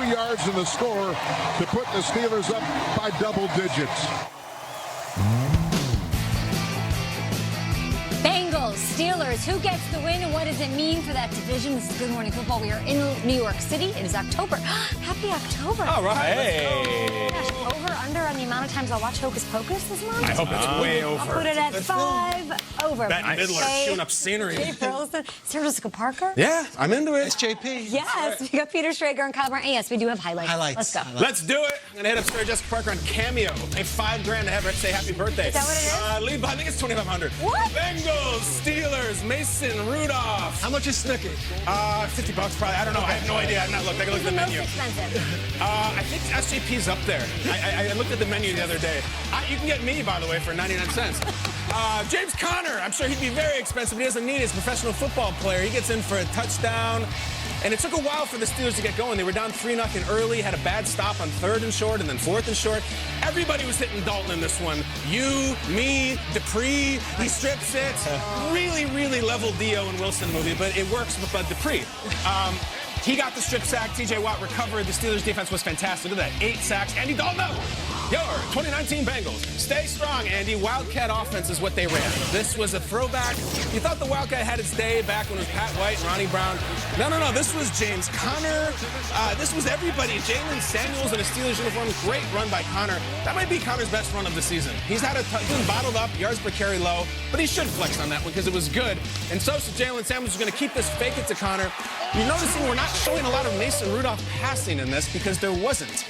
yards in the score to put the Steelers up by double digits. Bengals, Steelers, who gets the win and what does it mean for that division? This is Good Morning Football. We are in New York City. It is October. Happy October. All right. Hey. Gosh, over, under on the amount of times I'll watch Hocus Pocus this month? I hope it's way over. I'll put it at 5 over. Bette Midler shooting up scenery. Jay Burleson, Sarah Jessica Parker. Yeah, I'm into it. It's JP. Yes, we got Peter Schrager and Kyle Brown. And yes, we do have highlights. Let's go. Let's do it. I'm gonna hit up Sarah Jessica Parker on Cameo. Pay $5 grand to have her say happy birthday. Is that what it is? I think it's $2,500. What? Bengals, Steelers, Mason Rudolph. How much is Snooki? $50 probably. I don't know. I have no idea. I've not looked. I can look at the Most menu. expensive. I think SJP's up there. I looked at the menu the other day. You can get me, by the way, for 99 cents. James Conner, I'm sure he'd be very expensive, but he doesn't need it. He's a professional football player. He gets in for a touchdown. And it took a while for the Steelers to get going. They were down 3-0 early, had a bad stop on 3rd and short, and then 4th and short. Everybody was hitting Dalton in this one. You, me, Dupree, he strips it. Really, really level Dio and Wilson movie, but it works with Dupree. He got the strip sack. T.J. Watt recovered. The Steelers' defense was fantastic. Look at that, 8 sacks. Andy Dalton, your 2019 Bengals. Stay strong, Andy. Wildcat offense is what they ran. This was a throwback. You thought the Wildcat had its day back when it was Pat White and Ronnie Brown. No. This was James Conner. This was everybody. Jalen Samuels in a Steelers uniform. Great run by Conner. That might be Conner's best run of the season. He's had he's been bottled up, yards per carry low, but he should flex on that one because it was good. And so Jalen Samuels is going to keep this fake it to Conner. You're noticing we're not showing a lot of Mason Rudolph passing in this because there wasn't.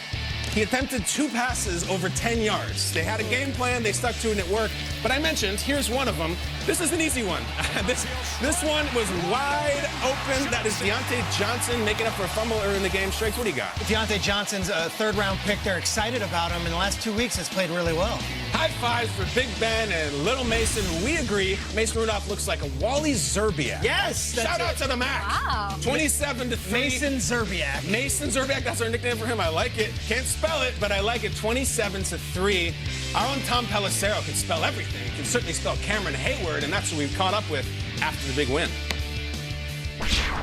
He attempted 2 passes over 10 yards. They had a game plan, they stuck to it, and it worked. But I mentioned, here's one of them. This is an easy one. This one was wide open. That is Deontay Johnson making up for a fumble early in the game. Strakes, what do you got? Deontay Johnson's a 3rd-round pick. They're excited about him. In the last 2 weeks, has played really well. High fives for Big Ben and Little Mason. We agree. Mason Rudolph looks like a Wally Zerbiak. Yes! Shout out to the Mac. Wow. 27-3. Mason Zerbiak. Mason Zerbiak, that's our nickname for him. I like it. Can't spell it, but I like it. 27-3. Our own Tom Pelissero can spell everything. He can certainly spell Cameron Hayward, and that's what we've caught up with after the big win.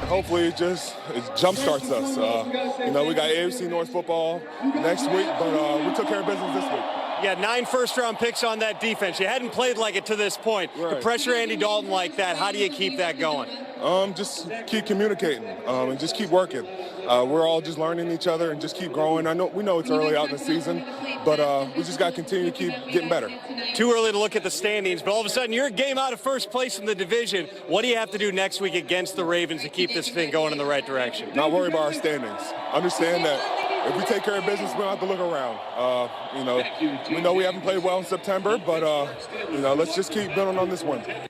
Hopefully it jumpstarts us. We got AFC North football next week, but we took care of business this week. You had 9 first-round picks on that defense. You hadn't played like it to this point. Right. To pressure Andy Dalton like that, how do you keep that going? Just keep communicating and just keep working. We're all just learning each other and just keep growing. We know it's early out in the season, but we just got to continue to keep getting better. Too early to look at the standings, but all of a sudden you're a game out of first place in the division. What do you have to do next week against the Ravens to keep this thing going in the right direction? Not worry about our standings. Understand that if we take care of business, we don't have to look around. We know we haven't played well in September, but let's just keep building on this win. One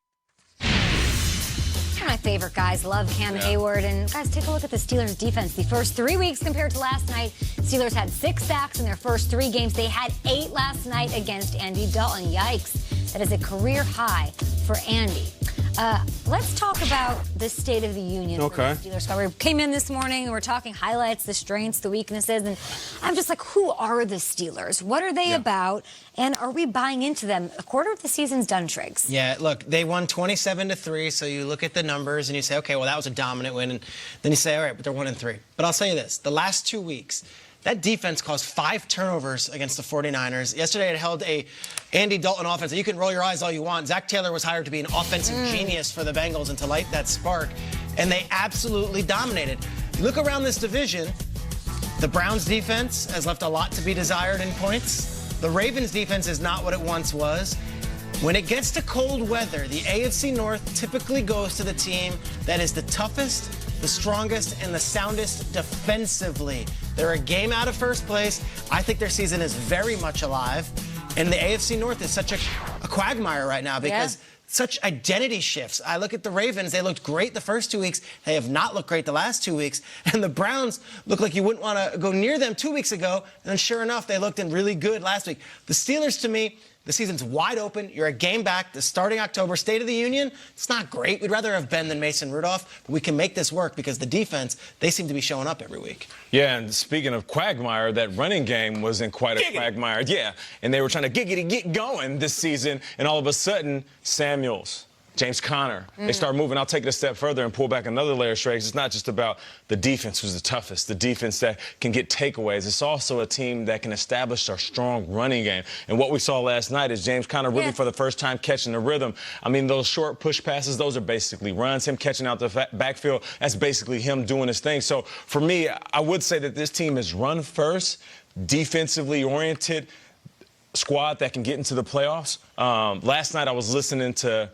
of my favorite guys. Love Cam Hayward. And guys, take a look at the Steelers defense. The first 3 weeks compared to last night, Steelers had 6 sacks in their first 3 games. They had 8 last night against Andy Dalton. Yikes. That is a career high for Andy. Let's talk about the State of the Union. Okay. For the Steelers. We came in this morning and we're talking highlights, the strengths, the weaknesses, and I'm just like, who are the Steelers? What are they about? And are we buying into them? A quarter of the season's done, Triggs. Yeah, look, they won 27-3, so you look at the numbers and you say, okay, well, that was a dominant win. And then you say, all right, but they're 1-3. But I'll tell you this, the last 2 weeks, that defense caused 5 turnovers against the 49ers. Yesterday it held a Andy Dalton offense. You can roll your eyes all you want. Zach Taylor was hired to be an offensive genius for the Bengals and to light that spark. And they absolutely dominated. You look around this division, the Browns defense has left a lot to be desired in points. The Ravens defense is not what it once was. When it gets to cold weather, the AFC North typically goes to the team that is the toughest, the strongest, and the soundest defensively. They're a game out of first place. I think their season is very much alive. And the AFC North is such a quagmire right now because such identity shifts. I look at the Ravens. They looked great the first 2 weeks. They have not looked great the last 2 weeks. And the Browns look like you wouldn't want to go near them 2 weeks ago. And then sure enough, they looked in really good last week. The Steelers, to me, the season's wide open. You're a game back. The starting October State of the Union, it's not great. We'd rather have Ben than Mason Rudolph, but we can make this work because the defense, they seem to be showing up every week. Yeah, and speaking of quagmire, that running game wasn't quite a quagmire. Yeah, and they were trying to get going this season, and all of a sudden, Samuels, James Conner. They start moving. I'll take it a step further and pull back another layer, Schrager. It's not just about the defense who's the toughest, the defense that can get takeaways. It's also a team that can establish a strong running game. And what we saw last night is James Conner really for the first time catching the rhythm. I mean, those short push passes, those are basically runs. Him catching out the backfield, that's basically him doing his thing. So for me, I would say that this team is run first, defensively oriented squad that can get into the playoffs. Last night I was listening to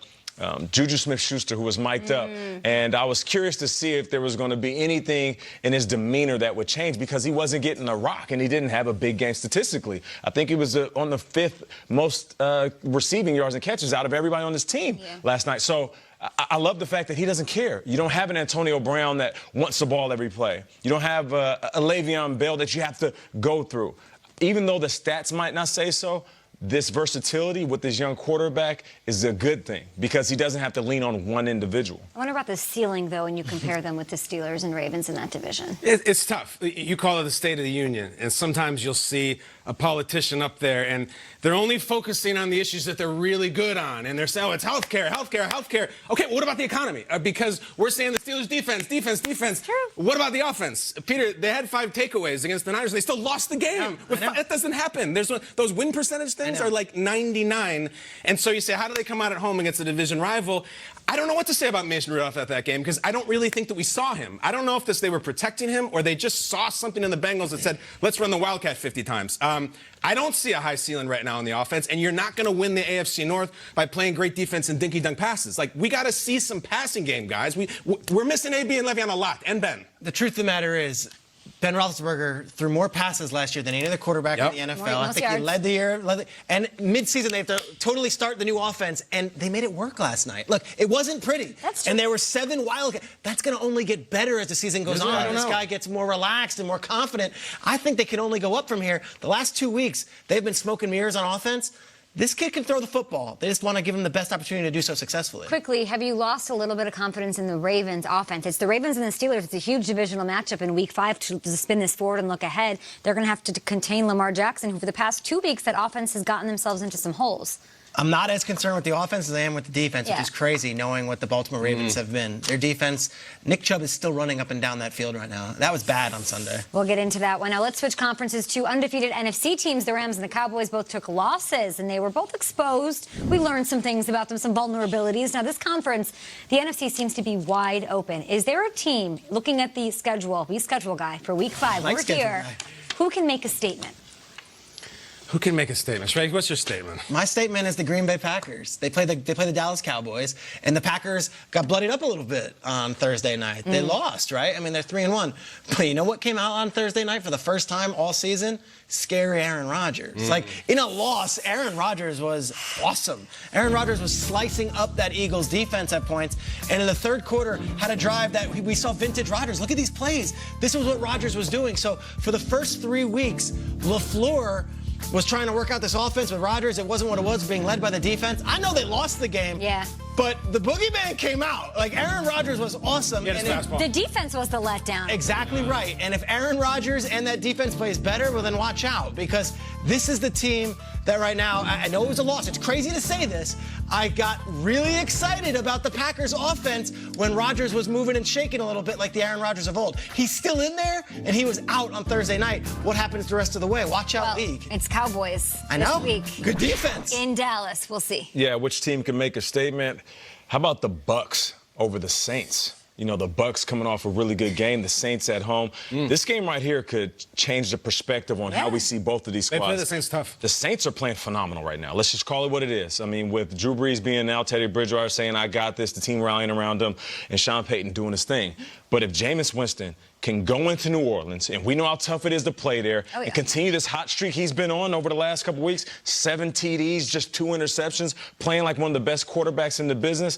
Juju Smith-Schuster, who was mic'd up, and I was curious to see if there was going to be anything in his demeanor that would change because he wasn't getting a rock and he didn't have a big game statistically. I think he was on the 5th most receiving yards and catches out of everybody on this team last night. So I love the fact that he doesn't care. You don't have an Antonio Brown that wants the ball every play. You don't have a Le'Veon Bell that you have to go through. Even though the stats might not say so, this versatility with this young quarterback is a good thing because he doesn't have to lean on one individual. I wonder about the ceiling, though, when you compare them with the Steelers and Ravens in that division. It's tough. You call it the State of the Union, and sometimes you'll see a politician up there, and they're only focusing on the issues that they're really good on, and they're saying, oh, it's healthcare, healthcare, healthcare. Okay, what about the economy? Because we're saying the Steelers defense. True. What about the offense? Peter, they had 5 takeaways against the Niners. They still lost the game. That doesn't happen. Those win percentage things are like 99, and so you say, how do they come out at home against a division rival? I don't know what to say about Mason Rudolph at that game because I don't really think that we saw him. I don't know if they were protecting him or they just saw something in the Bengals that said, let's run the Wildcat 50 times. I don't see a high ceiling right now on the offense, and you're not going to win the AFC North by playing great defense and dinky-dunk passes. Like, we got to see some passing game, guys. We're missing AB and Le'Veon a lot, and Ben. The truth of the matter is, Ben Roethlisberger threw more passes last year than any other quarterback in the NFL. I think he led the year. And midseason, they have to totally start the new offense, and they made it work last night. Look, it wasn't pretty. That's true. And there were 7 Wildcats. That's going to only get better as the season goes on. This guy gets more relaxed and more confident. I think they can only go up from here. The last 2 weeks, they've been smoke and mirrors on offense. This kid can throw the football. They just want to give him the best opportunity to do so successfully. Quickly, have you lost a little bit of confidence in the Ravens offense? It's the Ravens and the Steelers. It's a huge divisional matchup in Week 5 to spin this forward and look ahead. They're going to have to contain Lamar Jackson, who for the past 2 weeks that offense has gotten themselves into some holes. I'm not as concerned with the offense as I am with the defense, which is crazy, knowing what the Baltimore Ravens have been. Their defense, Nick Chubb is still running up and down that field right now. That was bad on Sunday. We'll get into that one. Now, let's switch conferences to undefeated NFC teams. The Rams and the Cowboys both took losses, and they were both exposed. We learned some things about them, some vulnerabilities. Now, this conference, the NFC seems to be wide open. Is there a team, looking at the schedule, we schedule guy for Week 5, we're here, who can make a statement? Who can make a statement? Schrager, what's your statement? My statement is the Green Bay Packers. They play the Dallas Cowboys, and the Packers got bloodied up a little bit on Thursday night. They lost, right? I mean, they're 3-1. But you know what came out on Thursday night for the first time all season? Scary Aaron Rodgers. Like, in a loss, Aaron Rodgers was awesome. Aaron Rodgers was slicing up that Eagles defense at points, and in the third quarter had a drive that we saw vintage Rodgers. Look at these plays. This was what Rodgers was doing. So for the first 3 weeks, LaFleur was trying to work out this offense with Rodgers. It wasn't what it was, being led by the defense. I know they lost the game. Yeah. But the boogeyman came out. Like, Aaron Rodgers was awesome. The defense was the letdown. Exactly right. And if Aaron Rodgers and that defense plays better, well, then watch out. Because this is the team that right now, I know it was a loss. It's crazy to say this. I got really excited about the Packers offense when Rodgers was moving and shaking a little bit like the Aaron Rodgers of old. He's still in there, and he was out on Thursday night. What happens the rest of the way? Watch out, league. It's Cowboys this week. Good defense. In Dallas. We'll see. Yeah, which team can make a statement? How about the Bucks over the Saints? You know, the Bucks coming off a really good game, the Saints at home. This game right here could change the perspective on how we see both of these squads. They play the Saints tough. The Saints are playing phenomenal right now. Let's just call it what it is. I mean, with Drew Brees being out, Teddy Bridgewater saying, I got this, the team rallying around him, and Sean Payton doing his thing. But if Jameis Winston can go into New Orleans, and we know how tough it is to play there, and continue this hot streak he's been on over the last couple weeks, 7 TDs, just 2 interceptions, playing like one of the best quarterbacks in the business,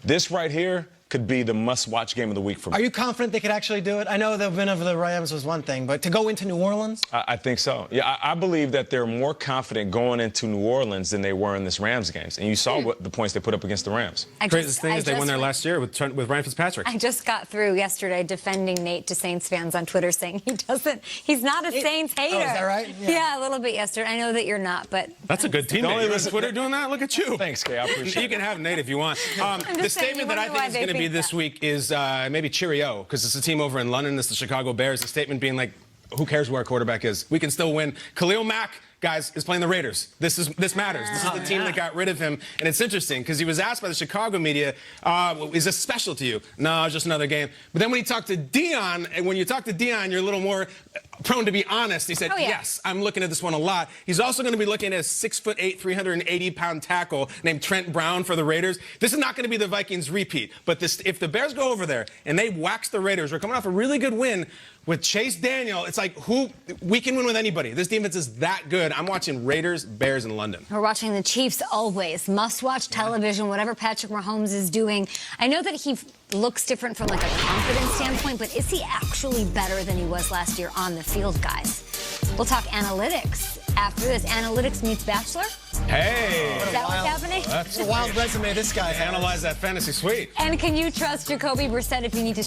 this right here could be the must-watch game of the week for me. Are you confident they could actually do it? I know the win over the Rams was one thing, but to go into New Orleans? I think so. Yeah, I believe that they're more confident going into New Orleans than they were in this Rams games. And you saw what the points they put up against the Rams. Craziest thing is they won there last year with Ryan Fitzpatrick. I just got through yesterday defending Nate to Saints fans on Twitter, saying he's not a Saints hater. Oh, is that right? Yeah, a little bit yesterday. I know that you're not, but That's a good teammate. You're on Twitter doing that? Look at you. Thanks, Kay. I appreciate it. You can have Nate if you want. The statement that I think is going to be this week is maybe cheerio, because it's a team over in London. It's the Chicago Bears. The statement being like, who cares where our quarterback is? We can still win. Khalil Mack, guys, is playing the Raiders. This matters. This is the team that got rid of him. And it's interesting because he was asked by the Chicago media, is this special to you? No, just another game. But then when he talked to Dion, and when you talk to Dion, you're a little more prone to be honest. He said, yes, I'm looking at this one a lot. He's also going to be looking at a 6'8", 380-pound tackle named Trent Brown for the Raiders. This is not going to be the Vikings repeat. But if the Bears go over there and they wax the Raiders, we're coming off a really good win with Chase Daniel. It's like, we can win with anybody. This defense is that good. I'm watching Raiders, Bears in London. We're watching the Chiefs always. Must-watch television, whatever Patrick Mahomes is doing. I know that he looks different from like a confidence standpoint, but is he actually better than he was last year on the field, guys? We'll talk analytics after this. Analytics meets Bachelor? Hey! Is that what's happening? It's a wild resume this guy has. Analyze that fantasy suite. And can you trust Jacoby Brissett if you need to